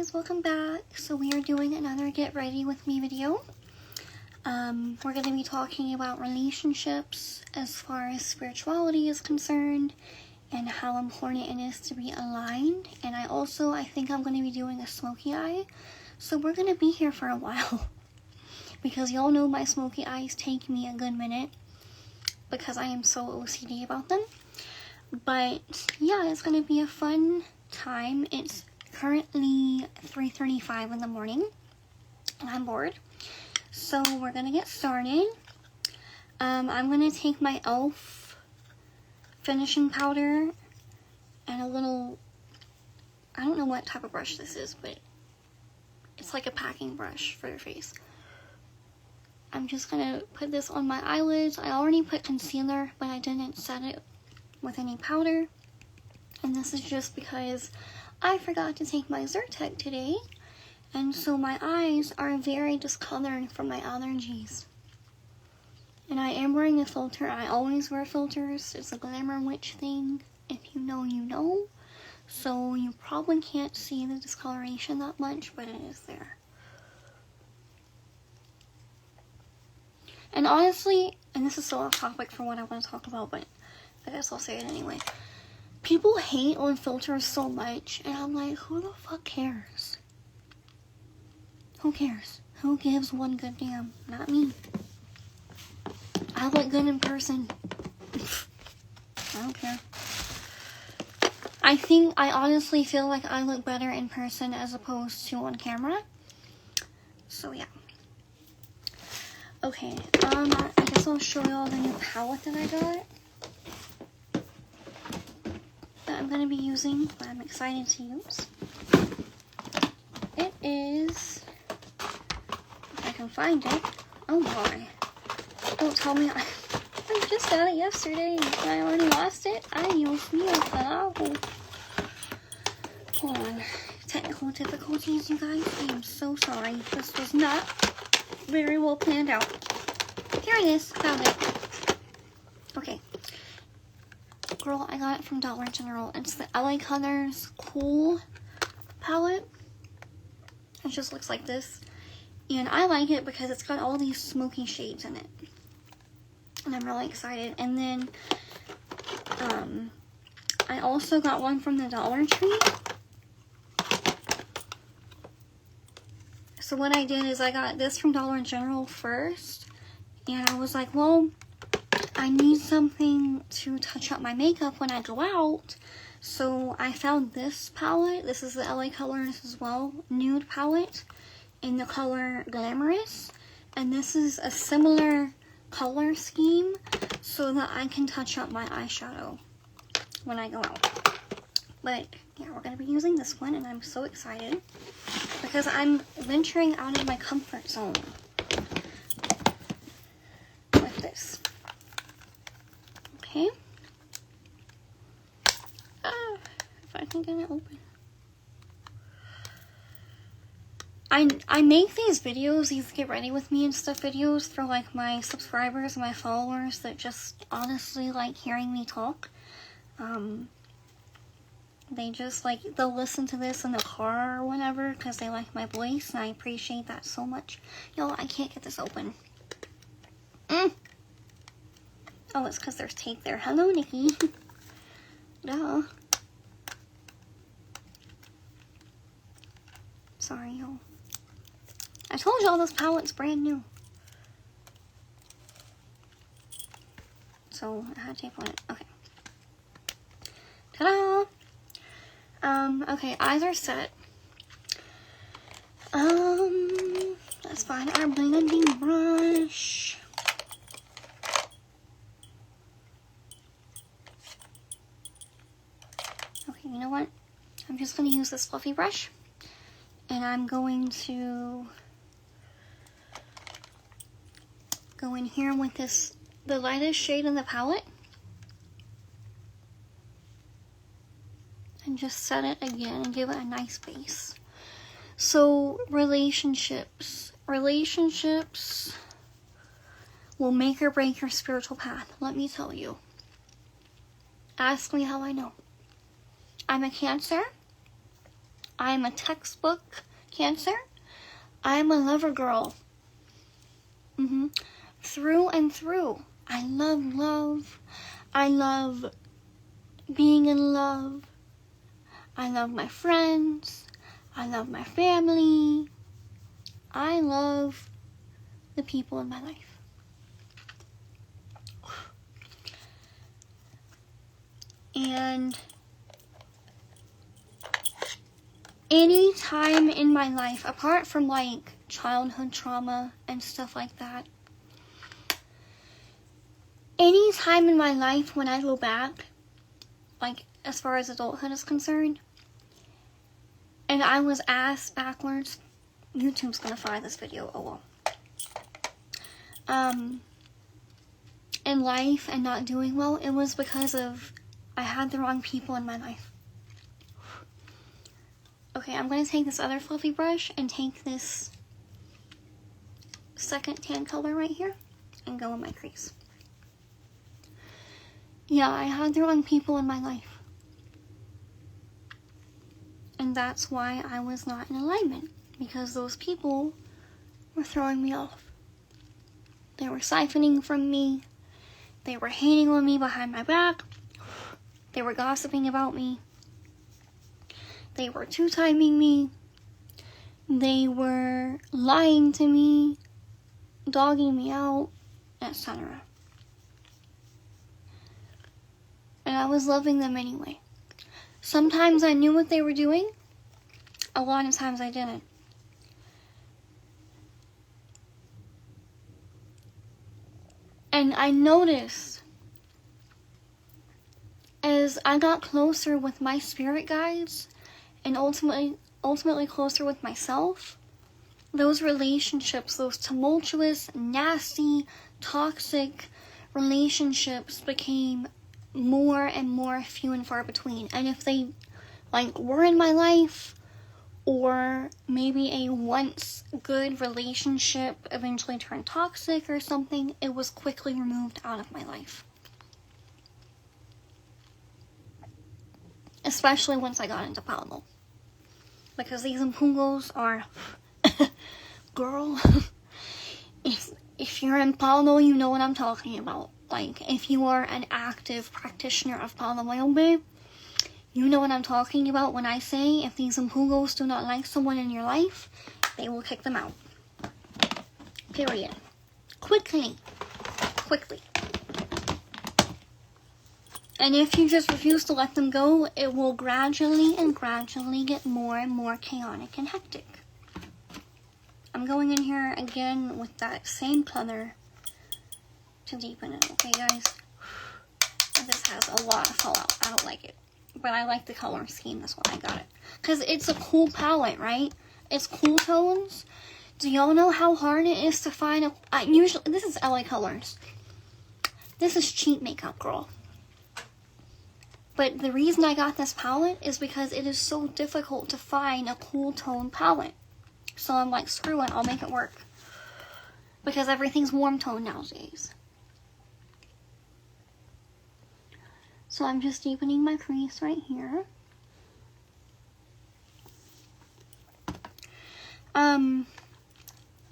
guys, welcome back. So we are doing another get ready with me video. We're going to be talking about relationships as far as spirituality is concerned and how important it is to be aligned. And I think I'm going to be doing a smoky eye. So we're going to be here for a while because y'all know my smoky eyes take me a good minute because I am so OCD about them. But yeah, it's going to be a fun time. It's currently 3:35 in the morning and I'm bored. So we're going to get started. I'm going to take my e.l.f. finishing powder and a little, I don't know what type of brush this is, but it's like a packing brush for your face. I'm just going to put this on my eyelids. I already put concealer, but I didn't set it with any powder. And this is just because I forgot to take my Zyrtec today. And so my eyes are very discolored from my allergies. And I am wearing a filter. I always wear filters. It's a glamour witch thing. If you know, you know. So you probably can't see the discoloration that much, but it is there. And honestly, and this is so off topic for what I want to talk about, but I guess I'll say it anyway. People hate on filters so much, and I'm like, who the fuck cares? Who cares? Who gives one good damn? Not me. I look good in person. I don't care. I honestly feel like I look better in person as opposed to on camera. So yeah. Okay, I guess I'll show y'all the new palette that I got. That I'm going to be using, that I'm excited to use. It is, if I can find it, oh my, don't tell me, I just got it yesterday and I already lost it. Ay, Dios mío, carajo. Hold on, technical difficulties, you guys, I am so sorry. This was not very well planned out. Here it is, found it. Okay. Girl, I got it from Dollar General. It's the LA Colors Cool palette. It just looks like this. And I like it because it's got all these smoky shades in it. And I'm really excited. And then, I also got one from the Dollar Tree. So what I did is I got this from Dollar General first. And I was like, well, I need something to touch up my makeup when I go out. So I found this palette. This is the LA Colors as well. Nude palette in the color Glamorous. And this is a similar color scheme so that I can touch up my eyeshadow when I go out. But yeah, we're going to be using this one and I'm so excited because I'm venturing out of my comfort zone with this. Okay. If I can get it open. I make these videos, these get ready with me and stuff videos for like my subscribers and my followers that just honestly like hearing me talk. They just like, they'll listen to this in the car or whatever because they like my voice and I appreciate that so much. Yo, I can't get this open. Oh, it's because there's tape there. Hello, Nikki. Duh. Sorry, y'all. I told y'all this palette's brand new. So, I had tape on it. Okay. Ta-da! Okay, eyes are set. Let's find our blending brush. Okay, you know what? I'm just going to use this fluffy brush. And I'm going to go in here with this, the lightest shade in the palette. And just set it again and give it a nice base. So, relationships will make or break your spiritual path, let me tell you. Ask me how I know. I'm a Cancer. I'm a textbook Cancer. I'm a lover girl. Through and through. I love love. I love being in love. I love my friends. I love my family. I love the people in my life. And any time in my life, apart from like childhood trauma and stuff like that, any time in my life when I go back, like as far as adulthood is concerned, and I was ass backwards, YouTube's gonna fire this video, oh well. In life and not doing well, it was because of I had the wrong people in my life. Okay, I'm gonna take this other fluffy brush and take this second tan color right here and go in my crease. Yeah, I had the wrong people in my life. And that's why I was not in alignment. Because those people were throwing me off. They were siphoning from me. They were hating on me behind my back. They were gossiping about me. They were two-timing me. They were lying to me, dogging me out, etc. And I was loving them anyway. Sometimes I knew what they were doing. A lot of times I didn't. And I noticed as I got closer with my spirit guides and ultimately closer with myself, those relationships, those tumultuous, nasty, toxic relationships became more and more few and far between. And if they were in my life, or maybe a once good relationship eventually turned toxic or something, it was quickly removed out of my life. Especially once I got into Palo. Because these impungos are... Girl, if you're in Palo, you know what I'm talking about. Like, if you are an active practitioner of Palo Mayombe, you know what I'm talking about when I say if these impungos do not like someone in your life, they will kick them out. Period. Quickly. And if you just refuse to let them go, it will gradually get more and more chaotic and hectic. I'm going in here again with that same color to deepen it, okay guys? This has a lot of fallout. I don't like it. But I like the color scheme, that's why I got it. Because it's a cool palette, right? It's cool tones. Do y'all know how hard it is to find usually, this is LA Colors. This is cheap makeup, girl. But the reason I got this palette is because it is so difficult to find a cool tone palette. So I'm like, screw it, I'll make it work. Because everything's warm tone nowadays. So I'm just deepening my crease right here.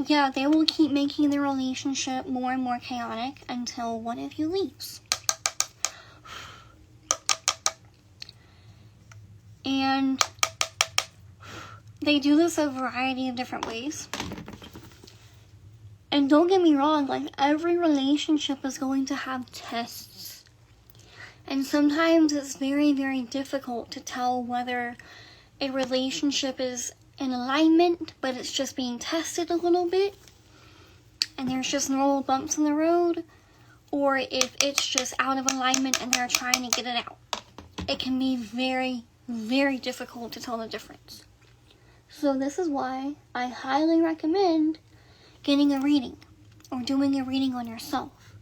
Yeah, they will keep making the relationship more and more chaotic until one of you leaves. And they do this a variety of different ways. And don't get me wrong, like every relationship is going to have tests. And sometimes it's very, very difficult to tell whether a relationship is in alignment, but it's just being tested a little bit, and there's just normal bumps in the road, or if it's just out of alignment and they're trying to get it out. It can be very, very difficult to tell the difference. So this is why I highly recommend getting a reading, or doing a reading on yourself.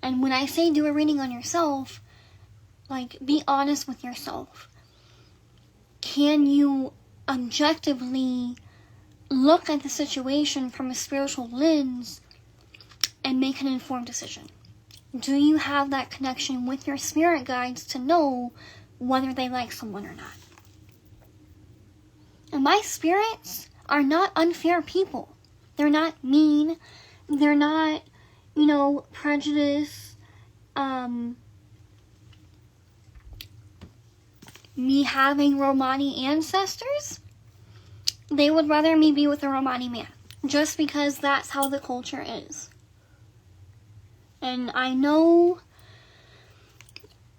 And when I say do a reading on yourself, like, be honest with yourself. Can you objectively look at the situation from a spiritual lens and make an informed decision? Do you have that connection with your spirit guides to know whether they like someone or not? And my spirits are not unfair people. They're not mean. They're not, you know, prejudiced. Me having Romani ancestors, they would rather me be with a Romani man. Just because that's how the culture is. And I know,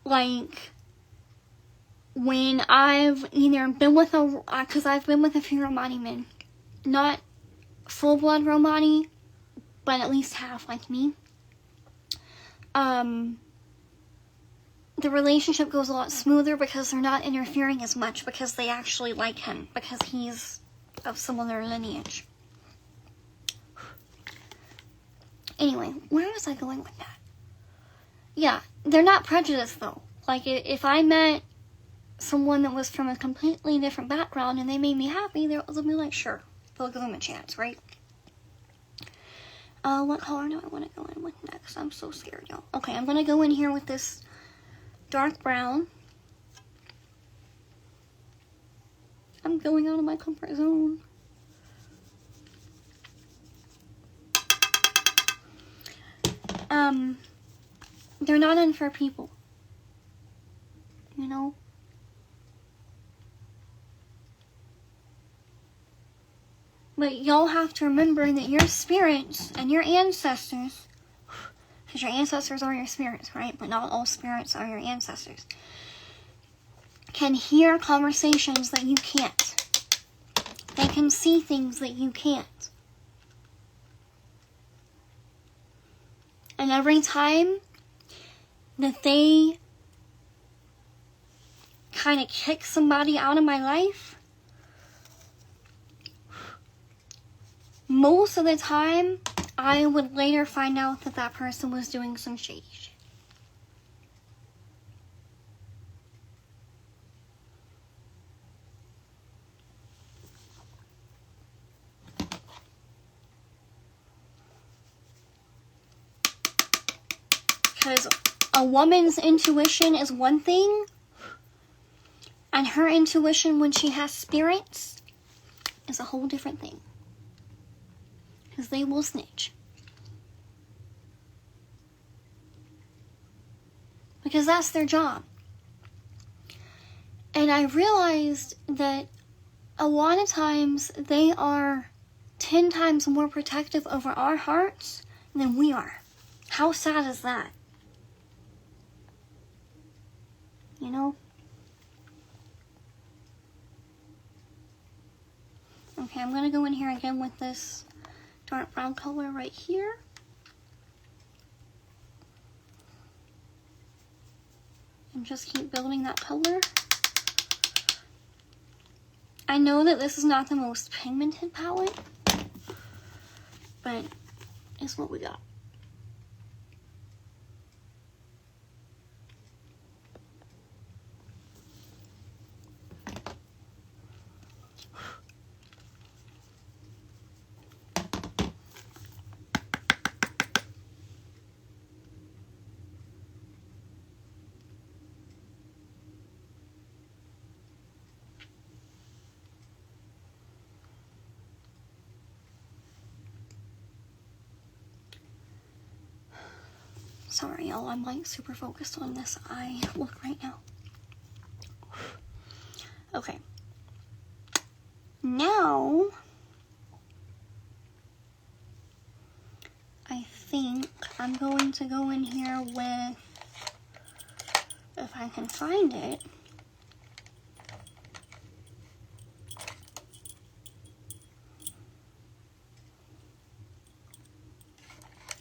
like, when I've either been with because I've been with a few Romani men. Not full-blood Romani, but at least half like me. The relationship goes a lot smoother because they're not interfering as much, because they actually like him, because he's of similar lineage. Anyway, where was I going with that? Yeah, they're not prejudiced though. Like, if I met someone that was from a completely different background and they made me happy, they'll be like, sure, they'll give them a chance, right? What color do I want to go in with next? I'm so scared, y'all. Okay, I'm going to go in here with this dark brown. I'm going out of my comfort zone. They're not unfair people. You know? But y'all have to remember that your spirits and your ancestors, because your ancestors are your spirits, right? But not all spirits are your ancestors, can hear conversations that you can't. They can see things that you can't. And every time that they kind of kick somebody out of my life, most of the time, I would later find out that that person was doing some shady shit. Because a woman's intuition is one thing, and her intuition when she has spirits is a whole different thing. Because they will snitch. Because that's their job. And I realized that a lot of times they are 10 times more protective over our hearts than we are. How sad is that? You know? Okay, I'm going to go in here again with this dark brown color right here. And just keep building that color. I know that this is not the most pigmented palette, but it's what we got. Sorry, y'all, I'm like super focused on this eye look right now. Okay. Now, I think I'm going to go in here with, if I can find it,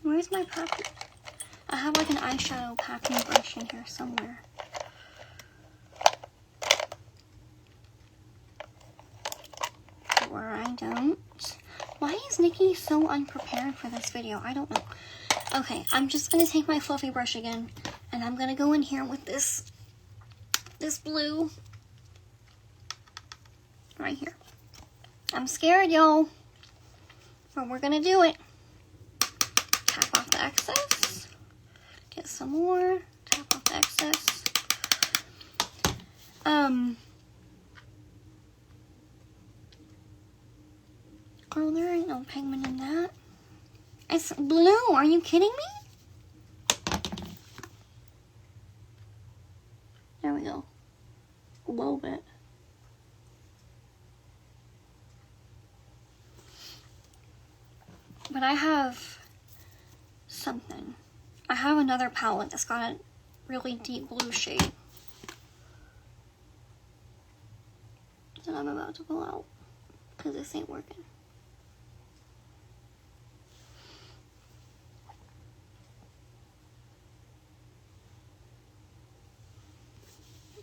where's my packing? I have like an eyeshadow packing brush in here somewhere. Or I don't. Why is Nikki so unprepared for this video? I don't know. Okay, I'm just gonna take my fluffy brush again, and I'm gonna go in here with this blue right here. I'm scared, y'all, but we're gonna do it. Tap off the excess. Get some more. Tap off the excess. Girl, there ain't no pigment in that. It's blue. Are you kidding me? There we go. A little bit. But I have something. I have another palette that's got a really deep blue shade that I'm about to pull out because this ain't working.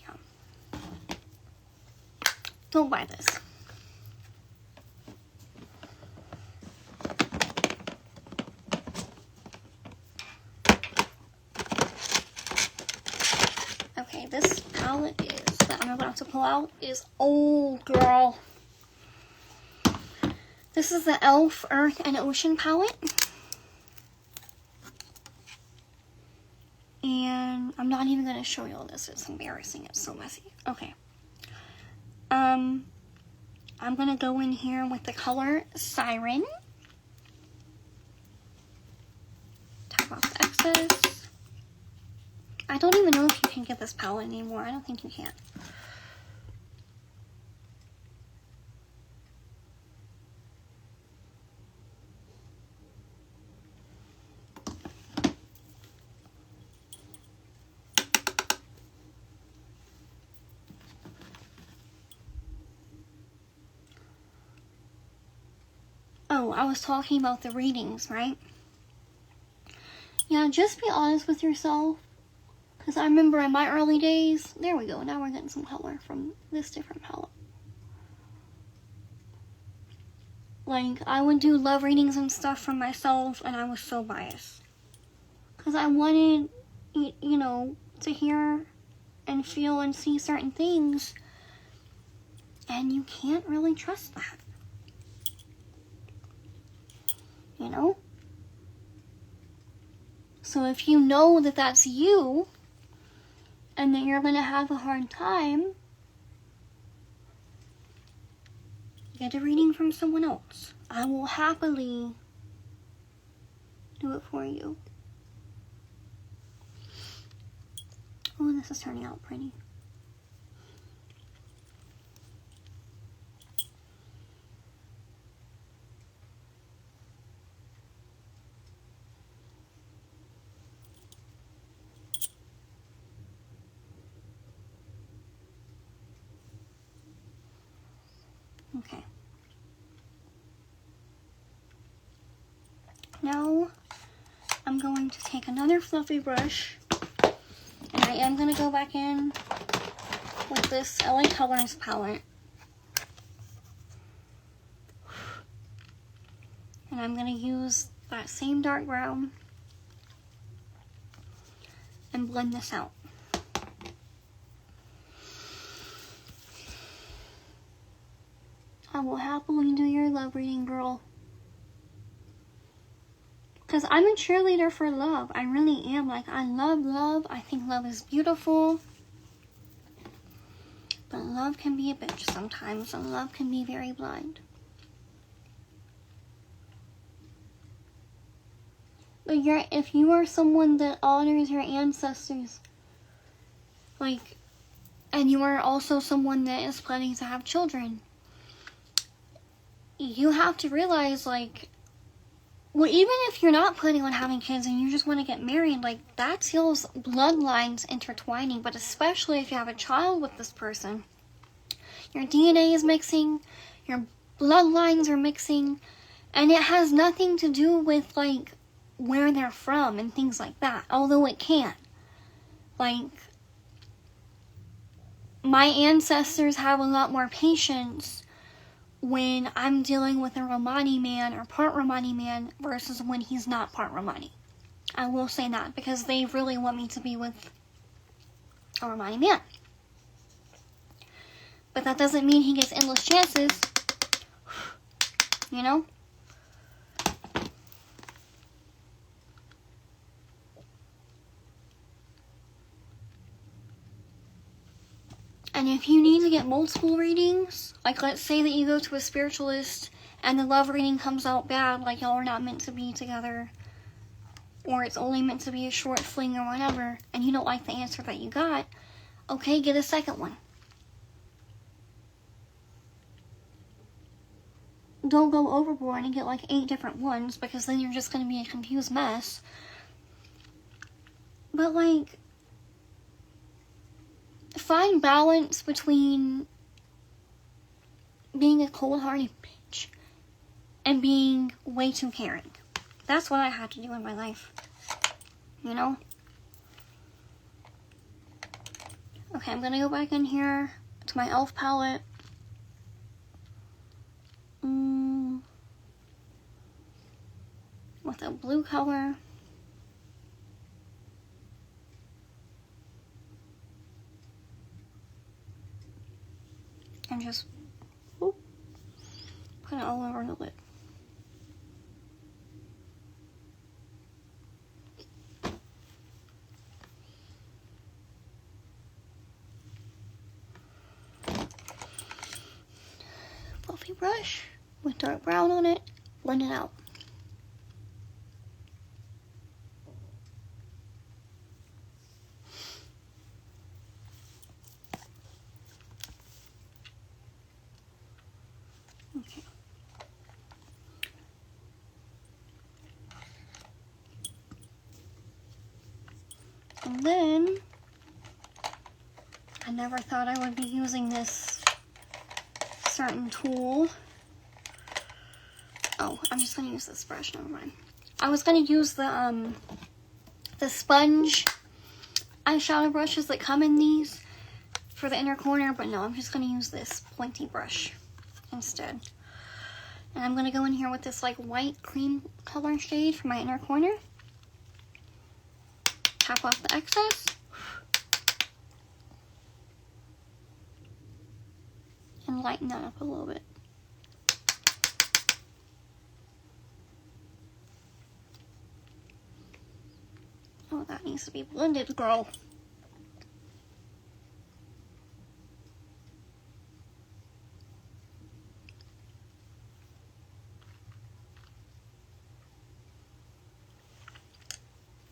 Yeah. Don't buy this. Okay, this palette that I'm about to pull out is old, girl. This is the e.l.f. Earth and Ocean palette. And I'm not even going to show you all this. It's embarrassing. It's so messy. Okay. I'm going to go in here with the color Siren. Tap off the excess. I don't even know if you can get this palette anymore. I don't think you can. Oh, I was talking about the readings, right? Yeah, just be honest with yourself. Because I remember in my early days, there we go, now we're getting some color from this different palette. Like, I would do love readings and stuff for myself, and I was so biased. Because I wanted, you know, to hear and feel and see certain things, and you can't really trust that. You know? So if you know that that's you, and that you're going to have a hard time, get a reading from someone else. I will happily do it for you. Oh, this is turning out pretty. Okay. Now, I'm going to take another fluffy brush, and I am going to go back in with this LA Colors palette. And I'm going to use that same dark brown and blend this out. I will happily do your love reading, girl. Because I'm a cheerleader for love. I really am. Like, I love love. I think love is beautiful. But love can be a bitch sometimes. And love can be very blind. But if you are someone that honors your ancestors, like, and you are also someone that is planning to have children, you have to realize, like, well, even if you're not planning on having kids and you just want to get married, like, that's y'all's bloodlines intertwining. But especially if you have a child with this person, your DNA is mixing, your bloodlines are mixing, and it has nothing to do with, like, where they're from and things like that, although it can. Like, my ancestors have a lot more patience when I'm dealing with a Romani man or part Romani man versus when he's not part Romani. I will say that because they really want me to be with a Romani man. But that doesn't mean he gets endless chances. You know? And if you need to get multiple readings, like let's say that you go to a spiritualist and the love reading comes out bad, like y'all are not meant to be together, or it's only meant to be a short fling or whatever, and you don't like the answer that you got, okay, get a second one. Don't go overboard and get like 8 different ones, because then you're just going to be a confused mess. But like, find balance between being a cold-hearted bitch and being way too caring. That's what I had to do in my life, you know? Okay, I'm gonna go back in here to my elf palette. With a blue color. And just put it all over the lid. Fluffy brush with dark brown on it, blend it out. Okay. And then, I never thought I would be using this certain tool. Oh, I'm just gonna use this brush, never mind. I was gonna use the sponge eyeshadow brushes that come in these for the inner corner, but no, I'm just gonna use this pointy brush instead. And I'm gonna go in here with this like white cream color shade for my inner corner. Tap off the excess. And lighten that up a little bit. Oh, that needs to be blended, girl.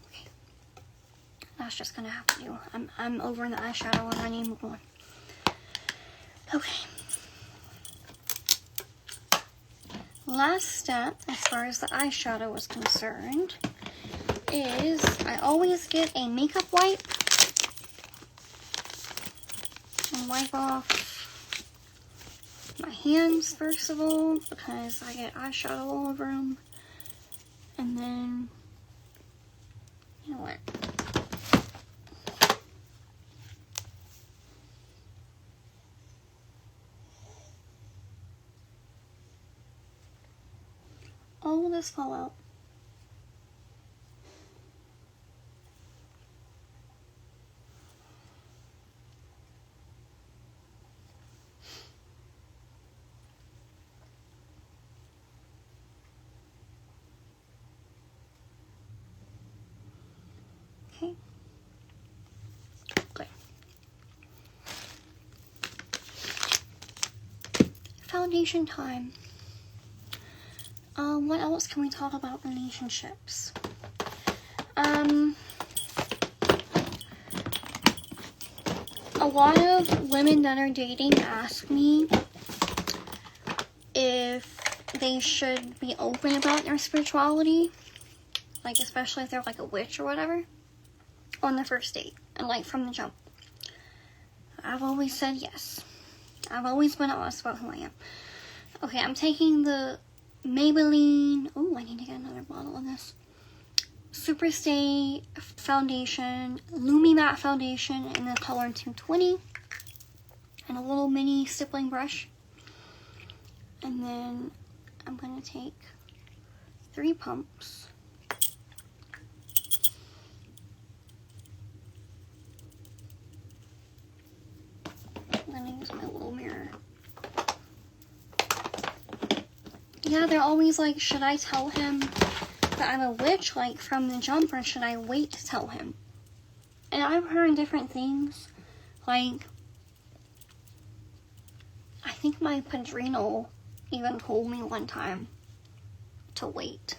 Okay. That's just gonna have to do. I'm over the eyeshadow and I need to move on. Okay. Last step, as far as the eyeshadow is concerned, is I always get a makeup wipe and wipe off my hands first of all, because I get eyeshadow all over them. And then, you know what? All of this fall out. Okay. Good. Foundation time. What else can we talk about relationships? A lot of women that are dating ask me if they should be open about their spirituality, like especially if they're like a witch or whatever, on the first date, and like from the jump. I've always said yes. I've always been honest about who I am. Okay, I'm taking the Maybelline, oh, I need to get another bottle of this, Superstay foundation, Lumi Matte foundation in the color 220, and a little mini stippling brush. And then I'm going to take 3 pumps. I'm going to use my little mirror. Yeah, they're always like, should I tell him that I'm a witch, like, from the jump, or should I wait to tell him? And I've heard different things. Like, I think my padrino even told me one time to wait.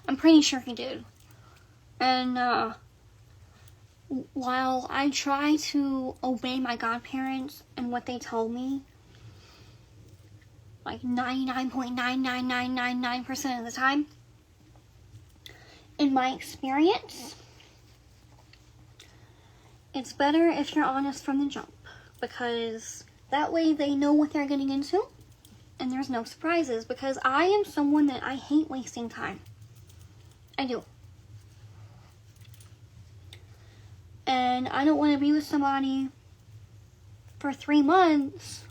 I'm pretty sure he did. And while I try to obey my godparents and what they tell me, like 99.99999% of the time, in my experience, it's better if you're honest from the jump, because that way they know what they're getting into and there's no surprises. Because I am someone that I hate wasting time. I do. And I don't want to be with somebody for 3 months.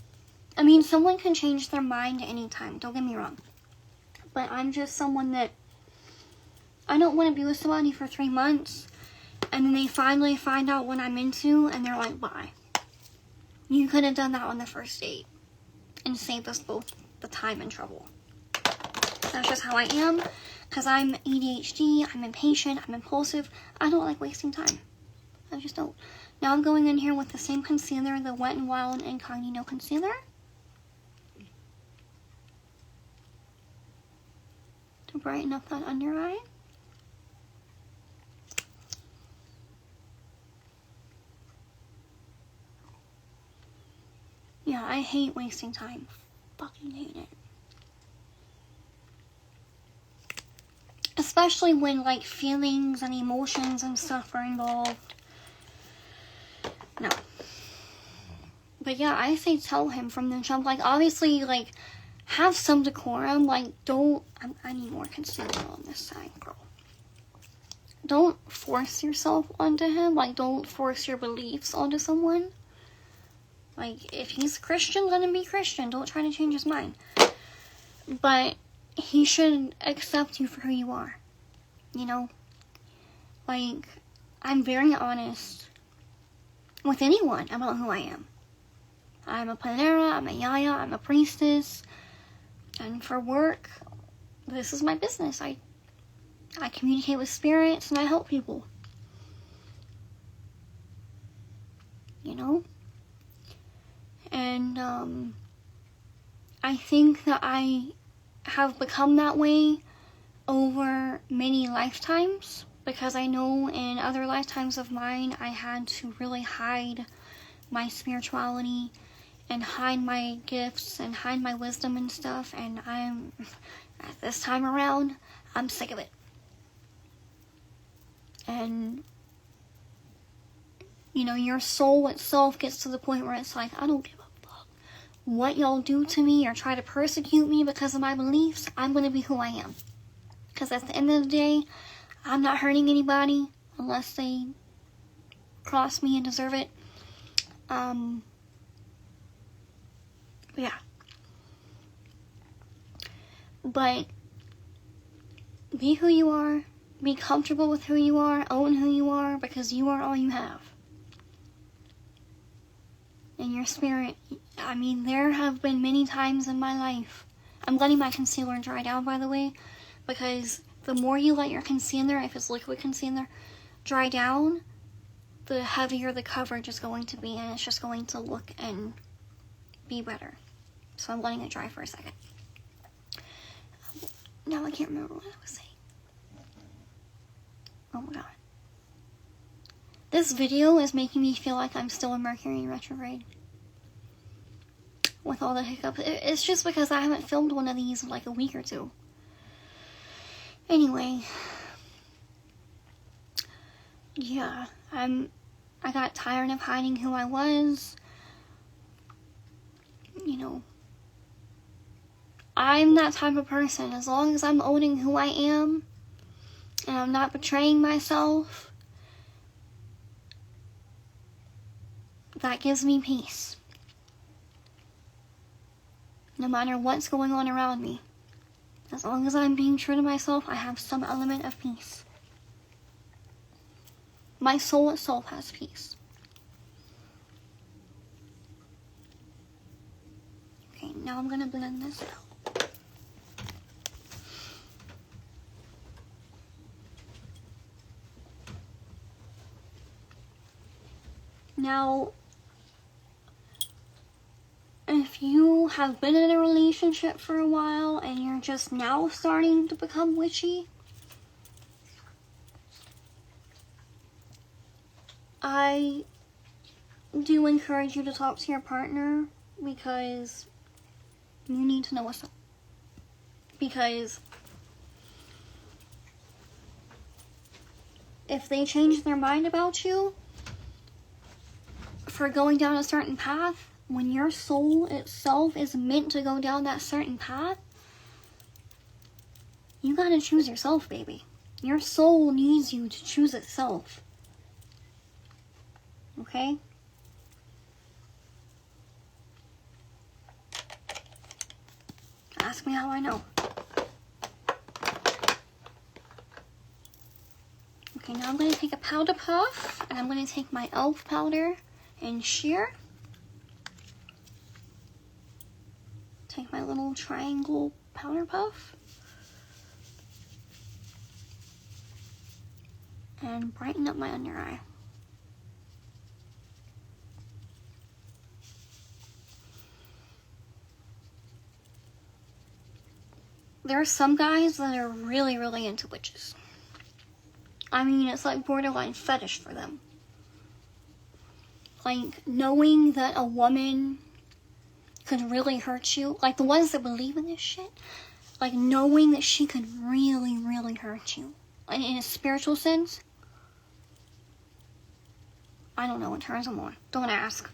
I mean, someone can change their mind at any time, don't get me wrong. But I'm just someone that I don't want to be with somebody for 3 months and then they finally find out what I'm into and they're like, bye. You could have done that on the first date and saved us both the time and trouble. That's just how I am, because I'm ADHD, I'm impatient, I'm impulsive. I don't like wasting time. I just don't. Now I'm going in here with the same concealer, the Wet n Wild Incognito Concealer, to brighten up that under eye. Yeah, I hate wasting time. Fucking hate it. Especially when, like, feelings and emotions and stuff are involved. No. But yeah, I say tell him from the jump. Like, obviously, like, have some decorum. Like, don't... I need more concealer on this side, girl. Don't force yourself onto him. Like, don't force your beliefs onto someone. Like, if he's Christian, let him be Christian. Don't try to change his mind. But he should accept you for who you are. You know? Like, I'm very honest with anyone about who I am. I'm a panera, I'm a yaya, I'm a priestess. And for work, this is my business. I communicate with spirits and I help people. You know? And I think that I have become that way over many lifetimes, because I know in other lifetimes of mine I had to really hide my spirituality and hide my gifts and hide my wisdom and stuff, and at this time around, I'm sick of it. And you know, your soul itself gets to the point where it's like, I don't give a fuck what y'all do to me or try to persecute me because of my beliefs. I'm going to be who I am. Because at the end of the day, I'm not hurting anybody unless they cross me and deserve it. Yeah. But be who you are. Be comfortable with who you are. Own who you are, because you are all you have. And your spirit, I mean, there have been many times in my life. I'm letting my concealer dry down, by the way, because the more you let your concealer, if it's liquid concealer, dry down, the heavier the coverage is going to be, and it's just going to look and be better. So I'm letting it dry for a second. Now I can't remember what I was saying. Oh my god. This video is making me feel like I'm still in Mercury retrograde. With all the hiccups. It's just because I haven't filmed one of these in like a week or two. Anyway. Yeah. I got tired of hiding who I was. You know. I'm that type of person. As long as I'm owning who I am, and I'm not betraying myself, that gives me peace. No matter what's going on around me. As long as I'm being true to myself, I have some element of peace. My soul itself has peace. Okay, now I'm gonna blend this out. Now, you have been in a relationship for a while and you're just now starting to become witchy, I do encourage you to talk to your partner, because you need to know what's up. Because if they change their mind about you for going down a certain path, when your soul itself is meant to go down that certain path, you gotta choose yourself, baby. Your soul needs you to choose itself. Okay? Ask me how I know. Okay, now I'm going to take a powder puff, and I'm going to take my elf powder and sheer. Take my little triangle powder puff. And brighten up my under eye. There are some guys that are really, really into witches. I mean, it's like borderline fetish for them. Like, knowing that a woman could really hurt you. Like, the ones that believe in this shit. Like, knowing that she could really, really hurt you. In a spiritual sense. I don't know what turns them on. Don't ask.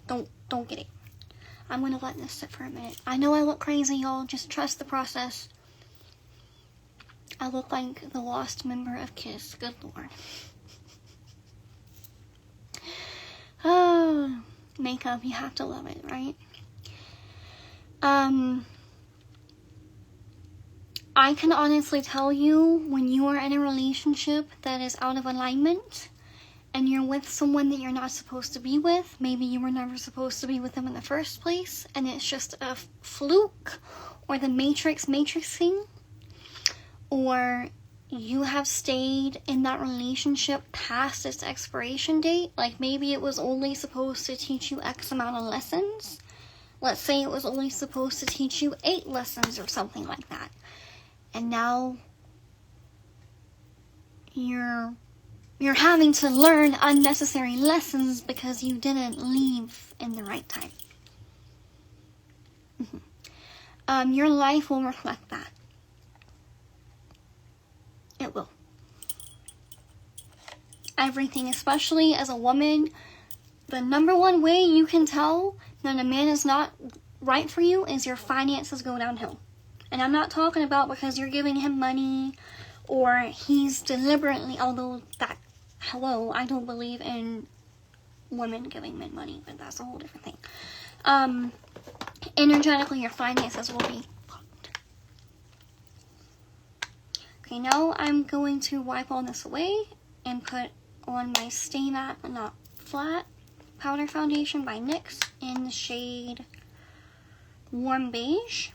Don't get it. I'm gonna let this sit for a minute. I know I look crazy, y'all. Just trust the process. I look like the lost member of Kiss. Good Lord. Oh, makeup. You have to love it, right? I can honestly tell you when you are in a relationship that is out of alignment and you're with someone that you're not supposed to be with. Maybe you were never supposed to be with them in the first place and it's just a fluke, or the matrixing, or you have stayed in that relationship past its expiration date. Like, maybe it was only supposed to teach you X amount of lessons. Let's say it was only supposed to teach you 8 lessons or something like that. And now you're having to learn unnecessary lessons because you didn't leave in the right time. Your life will reflect that. It will. Everything, especially as a woman, the number one way you can tell that a man is not right for you is your finances go downhill. And I'm not talking about because you're giving him money or he's deliberately, although that, hello, I don't believe in women giving men money, but that's a whole different thing. Energetically, your finances will be fucked. Okay, now I'm going to wipe all this away and put on my Stay Matte but Not Flat powder foundation by NYX in the shade Warm Beige.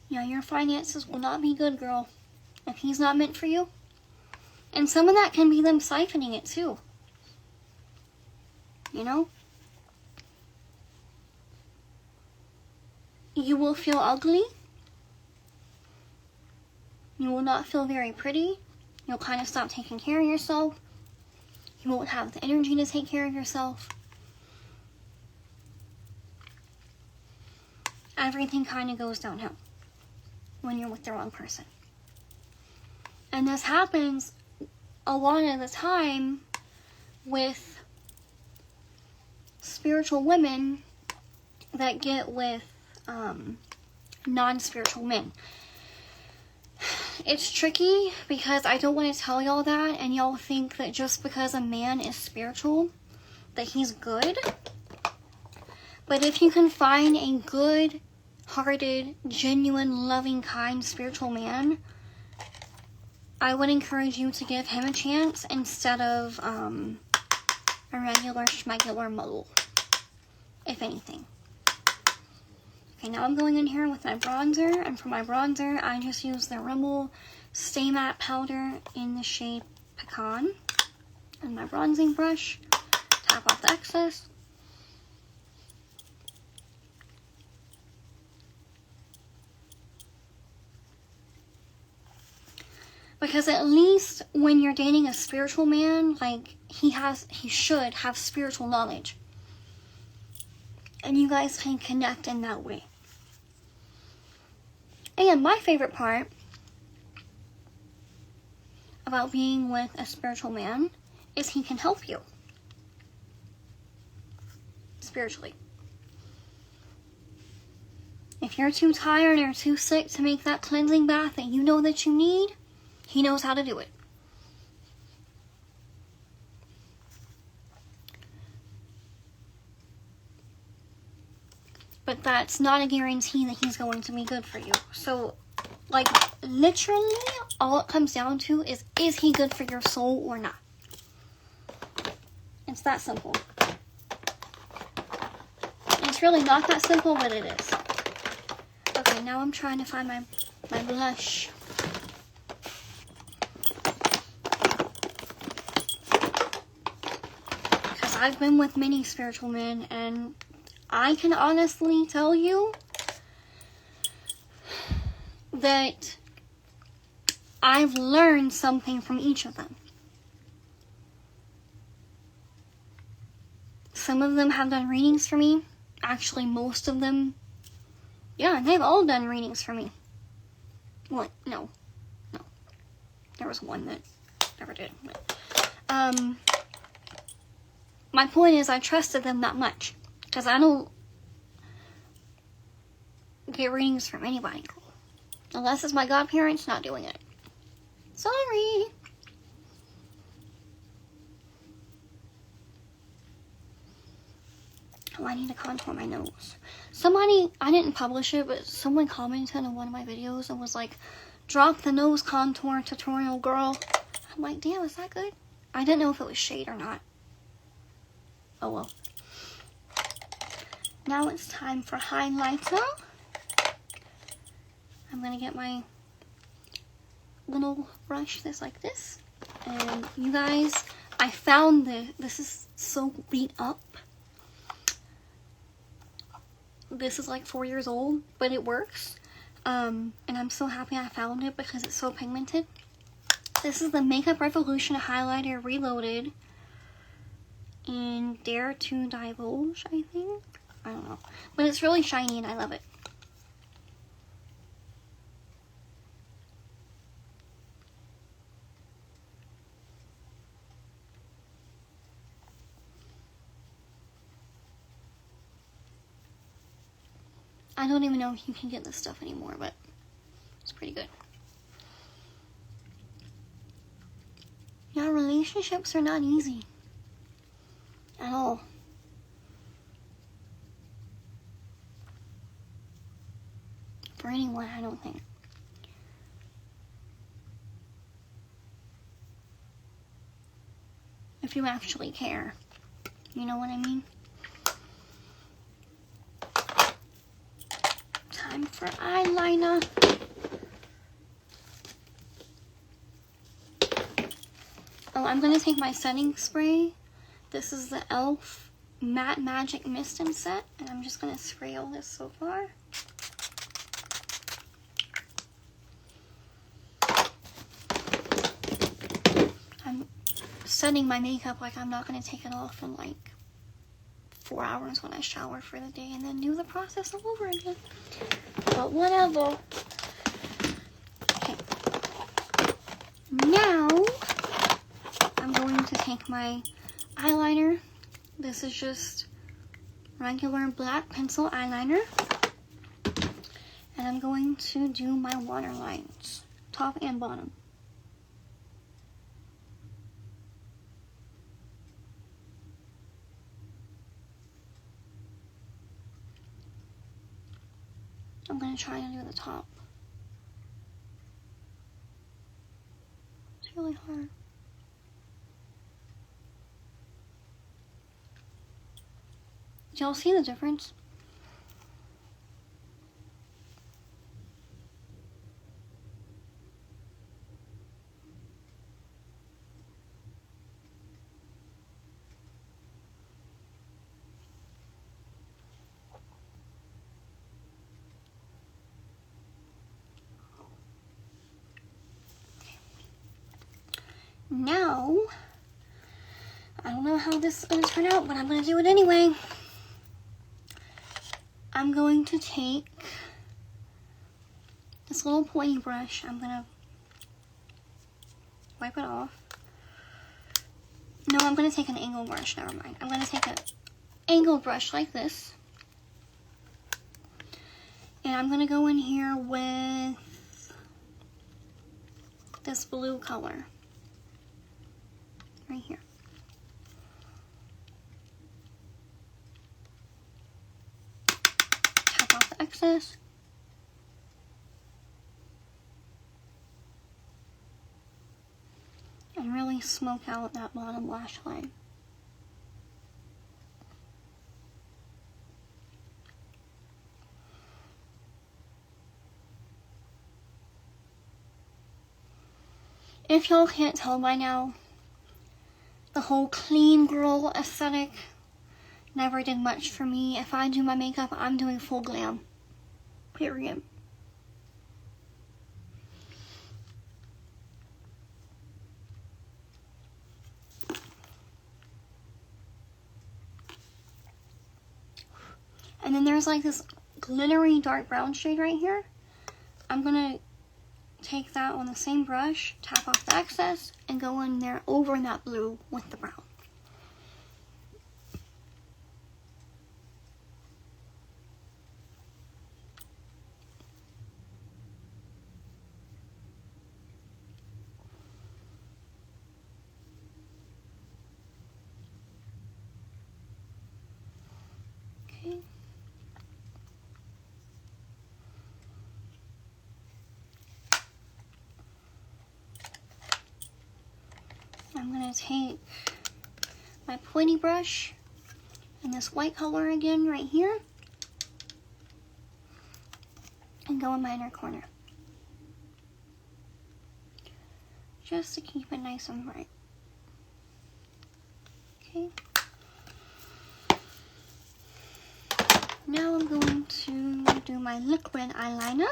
Yeah, your finances will not be good, girl, if he's not meant for you. And some of that can be them siphoning it, too. You know? You will feel ugly. You will not feel very pretty. You'll kind of stop taking care of yourself. You won't have the energy to take care of yourself. Everything kind of goes downhill when you're with the wrong person. And this happens a lot of the time with spiritual women that get with non-spiritual men. It's tricky because I don't want to tell y'all that and y'all think that just because a man is spiritual that he's good. But if you can find a good-hearted, genuine, loving, kind, spiritual man, I would encourage you to give him a chance instead of a regular schmegular mole, if anything. Okay, now I'm going in here with my bronzer, and for my bronzer, I just use the Rimmel Stay Matte Powder in the shade Pecan. And my bronzing brush, tap off the excess. Because at least when you're dating a spiritual man, like, he should have spiritual knowledge. And you guys can connect in that way. And my favorite part about being with a spiritual man is he can help you spiritually. If you're too tired or too sick to make that cleansing bath that you know that you need, he knows how to do it. But that's not a guarantee that he's going to be good for you. So, like, literally, all it comes down to is he good for your soul or not? It's that simple. It's really not that simple, but it is. Okay, now I'm trying to find my blush. Because I've been with many spiritual men, and I can honestly tell you that I've learned something from each of them. Some of them have done readings for me. Actually, most of them, yeah, they've all done readings for me. What? No. There was one that never did. But, my point is I trusted them that much. Because I don't get readings from anybody. Unless it's my godparents not doing it. Sorry. Oh, I need to contour my nose. Somebody, I didn't publish it, but someone commented on one of my videos and was like, drop the nose contour tutorial, girl. I'm like, damn, is that good? I didn't know if it was shade or not. Oh well. Now it's time for highlighter. I'm gonna get my little brush that's like this. And you guys, I found this is so beat up. This is like 4 years old, but it works. And I'm so happy I found it because it's so pigmented. This is the Makeup Revolution highlighter reloaded in Dare to Divulge, I think. I don't know. But it's really shiny and I love it. I don't even know if you can get this stuff anymore, but it's pretty good. Yeah, relationships are not easy. At all. For anyone, I don't think. If you actually care. You know what I mean? Time for eyeliner. Oh, I'm going to take my setting spray. This is the e.l.f. Matte Magic Mist and Set. And I'm just going to spray all this so far. I'm setting my makeup like I'm not going to take it off in like 4 hours when I shower for the day and then do the process all over again. But whatever. Okay. Now, I'm going to take my eyeliner. This is just regular black pencil eyeliner. And I'm going to do my waterlines, top and bottom. I'm going to try to do the top. It's really hard. Do y'all see the difference? Now, I don't know how this is going to turn out, but I'm going to do it anyway. I'm going to take this little pointy brush. I'm going to wipe it off. No, I'm going to take an angled brush. Never mind. I'm going to take an angled brush like this. And I'm going to go in here with this blue color. Right here. Tap off the excess. And really smoke out that bottom lash line. If y'all can't tell by now, the whole clean girl aesthetic never did much for me. If I do my makeup, I'm doing full glam. Period. And then there's like this glittery dark brown shade right here. I'm gonna take that on the same brush, tap off the excess, and go in there over that blue with the brown. Okay. I'm going to take my pointy brush and this white color again right here and go in my inner corner. Just to keep it nice and bright. Okay. Now I'm going to do my liquid eyeliner.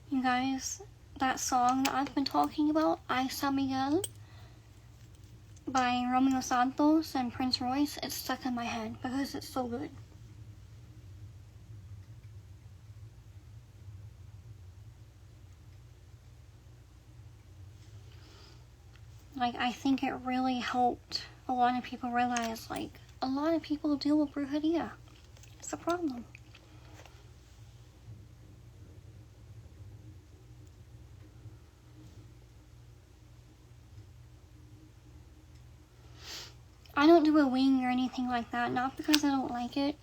You guys, that song that I've been talking about, I San Miguel, by Romeo Santos and Prince Royce, it's stuck in my head because it's so good. Like, I think it really helped a lot of people realize, like, a lot of people deal with brujeria. It's a problem. I don't do a wing or anything like that, not because I don't like it.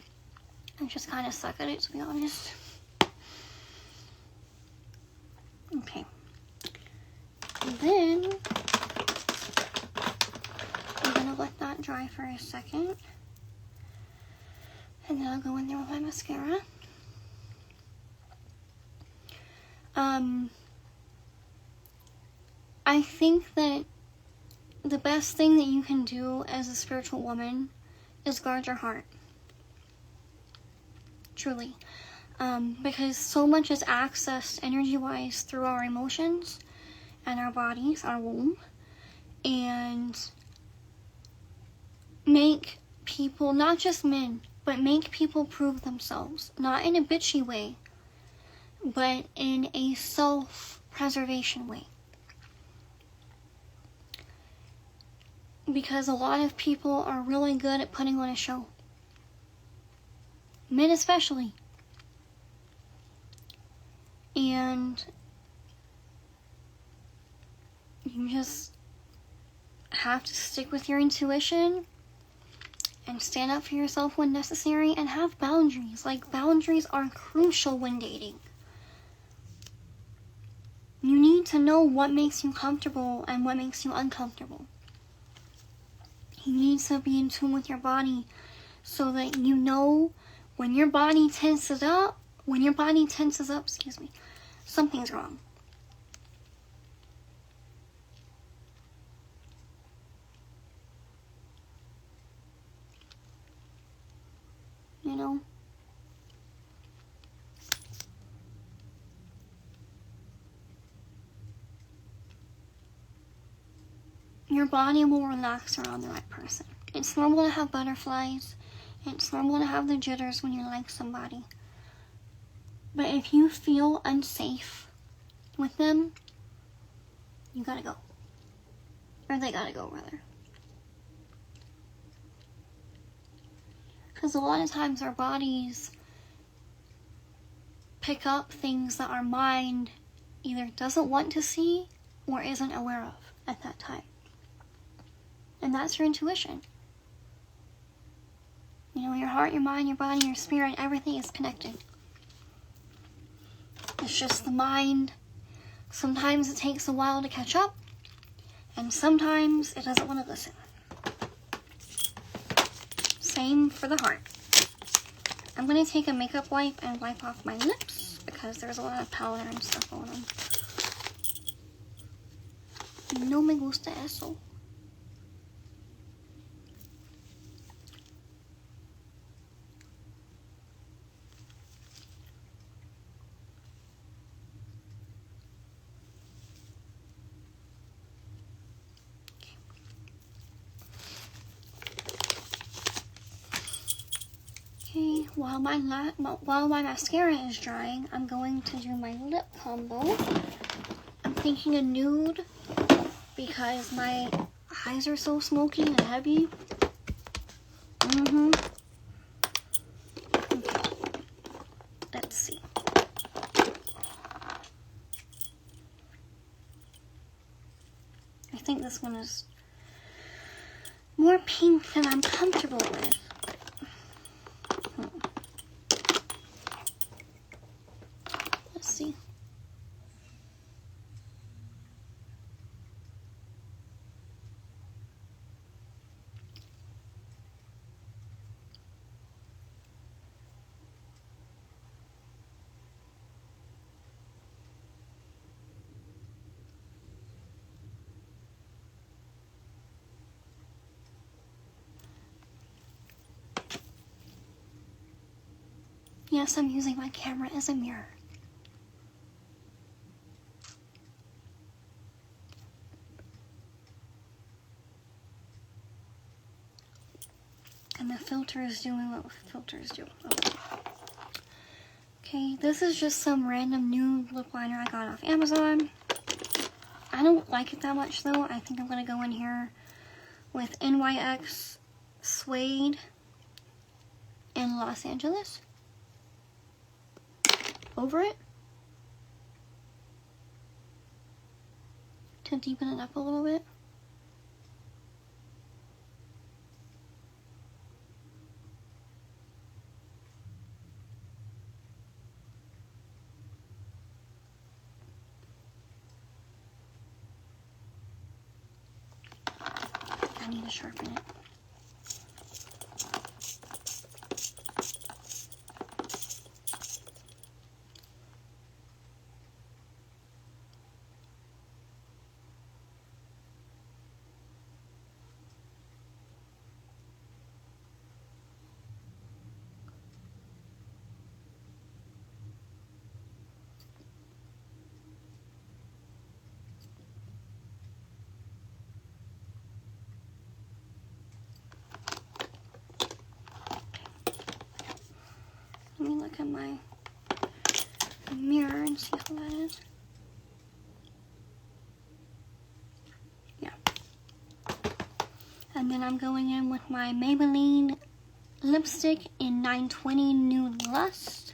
I just kind of suck at it, to be honest. Okay. And then, I'm going to let that dry for a second. And then I'll go in there with my mascara. I think that the best thing that you can do as a spiritual woman is guard your heart. Truly. Because so much is accessed energy-wise through our emotions and our bodies, our womb. And make people, not just men, but make people prove themselves. Not in a bitchy way, but in a self-preservation way. Because a lot of people are really good at putting on a show. Men especially. And you just have to stick with your intuition and stand up for yourself when necessary and have boundaries. Like, boundaries are crucial when dating. You need to know what makes you comfortable and what makes you uncomfortable. You need to be in tune with your body so that you know when your body tenses up, excuse me, something's wrong. You know? Your body will relax around the right person. It's normal to have butterflies. It's normal to have the jitters when you like somebody. But if you feel unsafe with them, you gotta go. Or they gotta go, rather. Because a lot of times our bodies pick up things that our mind either doesn't want to see or isn't aware of at that time. And that's your intuition. You know, your heart, your mind, your body, your spirit, everything is connected. It's just the mind. Sometimes it takes a while to catch up, and sometimes it doesn't want to listen. Same for the heart. I'm going to take a makeup wipe and wipe off my lips because there's a lot of powder and stuff on them. No me gusta eso. Okay, while my mascara is drying, I'm going to do my lip combo. I'm thinking a nude because my eyes are so smoky and heavy. Okay, let's see. I think this one is more pink than I'm comfortable with. Let's see. Yes, I'm using my camera as a mirror. And the filter is doing what filters do. Okay, this is just some random new lip liner I got off Amazon. I don't like it that much though. I think I'm going to go in here with NYX Suede in Los Angeles. Over it. To deepen it up a little bit. I need to sharpen it. Let me look at my mirror and see how that is. Yeah. And then I'm going in with my Maybelline lipstick in 920 Nude Lust.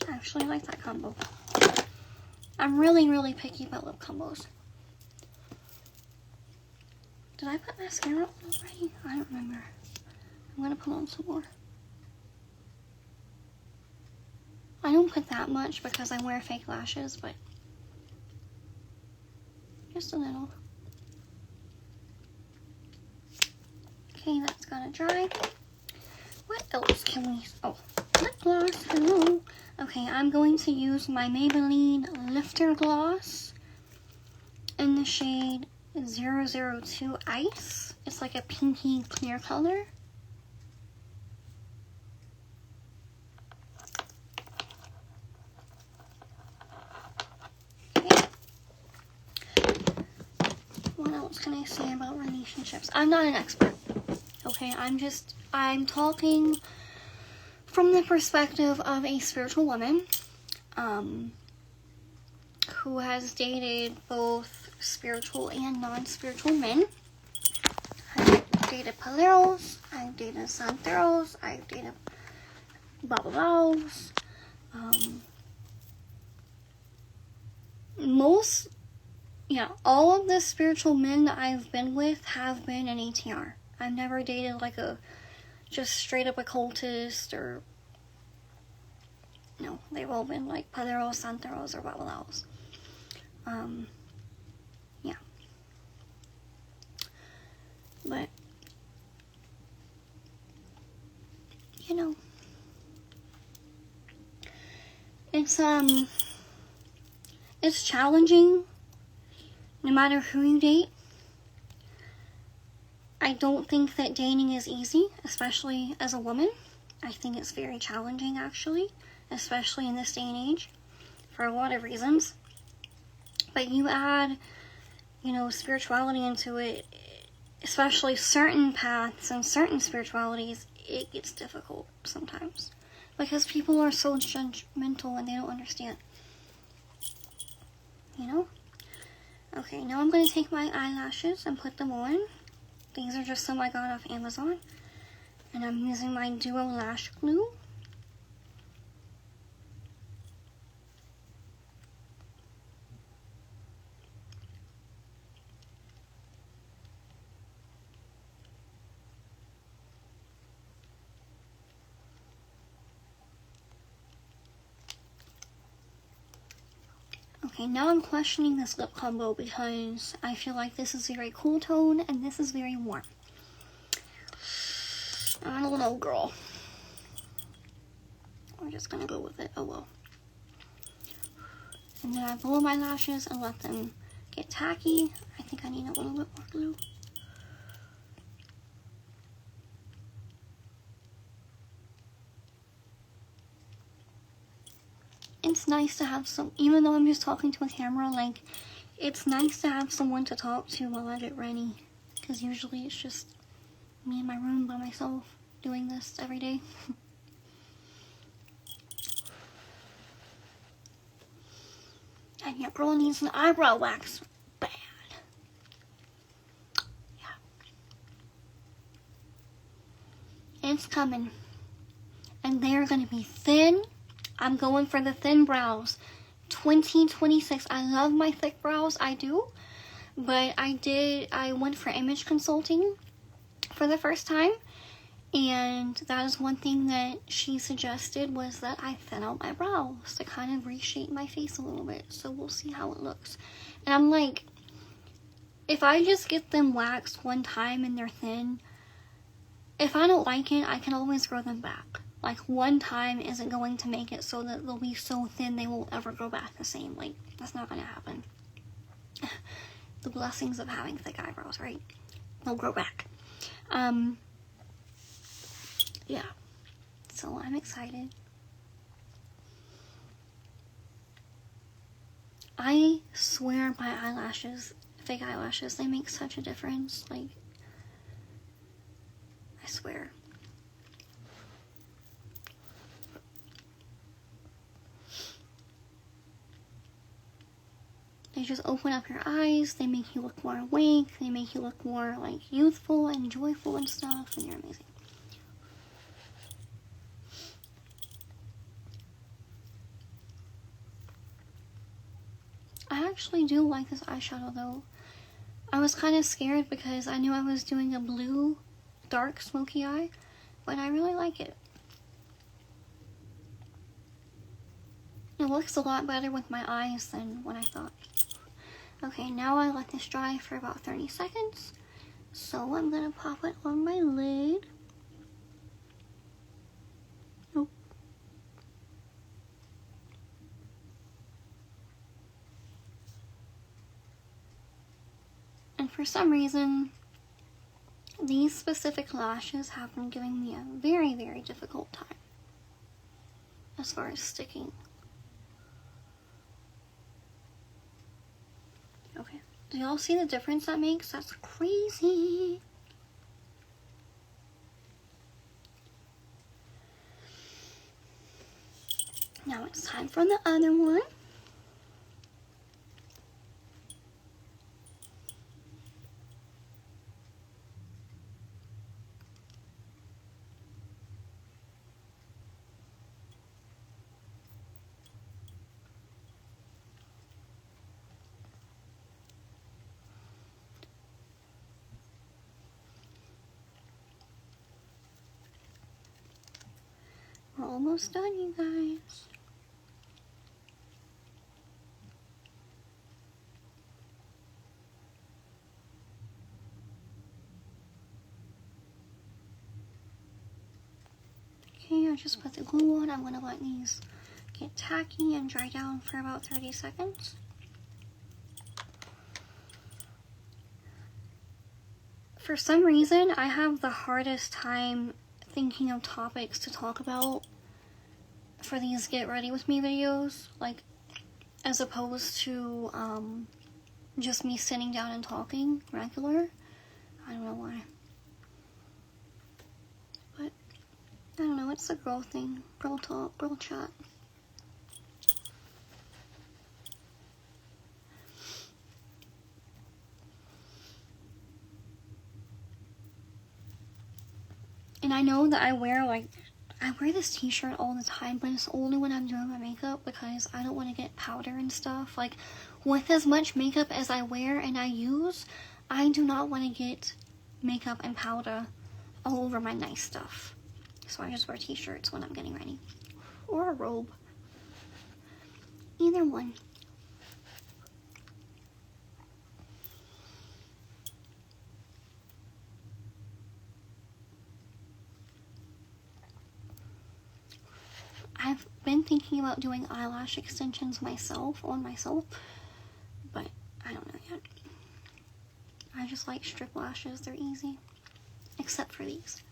I actually like that combo. I'm really picky about lip combos. Did I put mascara on already? I don't remember. I'm gonna put on some more. I don't put that much because I wear fake lashes, but just a little. Okay, that's gotta dry. What else can we, oh, lip gloss, hello. Okay, I'm going to use my Maybelline Lifter Gloss in the shade 002 Ice. It's like a pinky clear color. Okay. What else can I say about relationships? I'm not an expert. Okay, I'm talking from the perspective of a spiritual woman who has dated both spiritual and non-spiritual men. I've dated paleros, I've dated santeros, I've dated babalaos. All of the spiritual men that I've been with have been an ATR. I've never dated like just straight up occultist or, no, they've all been like paleros, santeros, or babalaos. Yeah. But, you know, it's challenging no matter who you date. I don't think that dating is easy, especially as a woman. I think it's very challenging, actually, especially in this day and age, for a lot of reasons. But you add, spirituality into it, especially certain paths and certain spiritualities, it gets difficult sometimes. Because people are so judgmental and they don't understand. Okay, now I'm going to take my eyelashes and put them on. These are just some I got off Amazon. And I'm using my Duo Lash Glue. Okay, now I'm questioning this lip combo because I feel like this is very cool tone and this is very warm. I don't know, girl. We're just gonna go with it. Oh well. And then I blow my lashes and let them get tacky. I think I need a little bit more glue. It's nice to have even though I'm just talking to a camera, like, it's nice to have someone to talk to while I get ready. Because usually it's just me in my room by myself doing this every day. And your girl needs an eyebrow wax bad. Yeah. It's coming. And they're going to be thin. I'm going for the thin brows. 2026. I love my thick brows. I do. But I went for image consulting for the first time. And that is one thing that she suggested, was that I thin out my brows to kind of reshape my face a little bit. So we'll see how it looks. And I'm like, if I just get them waxed one time and they're thin, if I don't like it, I can always grow them back. Like, one time isn't going to make it so that they'll be so thin they won't ever grow back the same. Like, that's not going to happen. The blessings of having thick eyebrows, right? They'll grow back. Yeah. So I'm excited. I swear my eyelashes, fake eyelashes, they make such a difference. Like, I swear. They just open up your eyes, they make you look more awake, they make you look more, like, youthful and joyful and stuff, and you're amazing. I actually do like this eyeshadow, though. I was kind of scared because I knew I was doing a blue, dark, smoky eye, but I really like it. It looks a lot better with my eyes than what I thought. Okay, now I let this dry for about 30 seconds. So I'm gonna pop it on my lid. Nope. And for some reason, these specific lashes have been giving me a very, very difficult time as far as sticking. Okay, do y'all see the difference that makes? That's crazy. Now it's time for the other one. We're almost done, you guys. Okay, I just put the glue on. I'm going to let these get tacky and dry down for about 30 seconds. For some reason, I have the hardest time thinking of topics to talk about for these get ready with me videos, like as opposed to just me sitting down and talking regular. I don't know why, but I don't know, it's a girl thing, girl talk, girl chat. And I know that I wear this t-shirt all the time, but it's only when I'm doing my makeup because I don't want to get powder and stuff. Like, with as much makeup as I wear and I use, I do not want to get makeup and powder all over my nice stuff. So I just wear t-shirts when I'm getting ready. Or a robe. Either one. I've been thinking about doing eyelash extensions on myself, but I don't know yet. I just like strip lashes, they're easy. Except for these.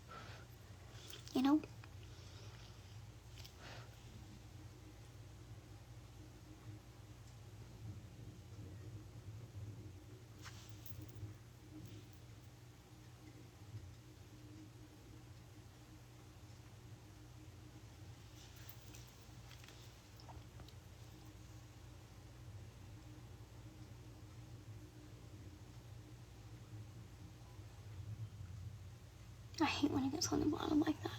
You know? I hate when it gets on the bottom like that.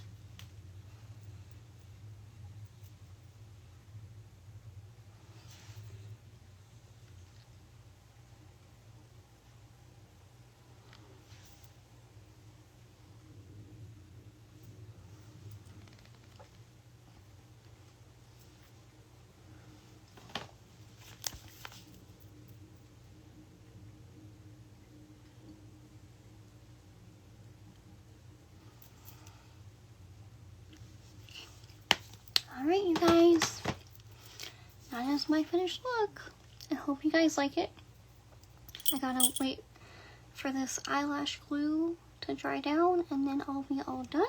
Alright, you guys. That is my finished look. I hope you guys like it. I gotta wait for this eyelash glue to dry down and then I'll be all done.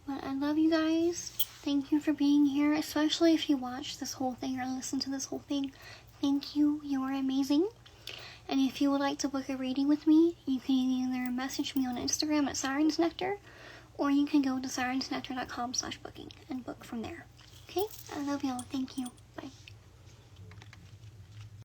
But I love you guys. Thank you for being here, especially if you watched this whole thing or listened to this whole thing. Thank you. You are amazing. And if you would like to book a reading with me, you can either message me on Instagram at Siren's Nectar, or you can go to sirensnectar.com/booking and book from there. Okay? I love y'all. Thank you. Bye.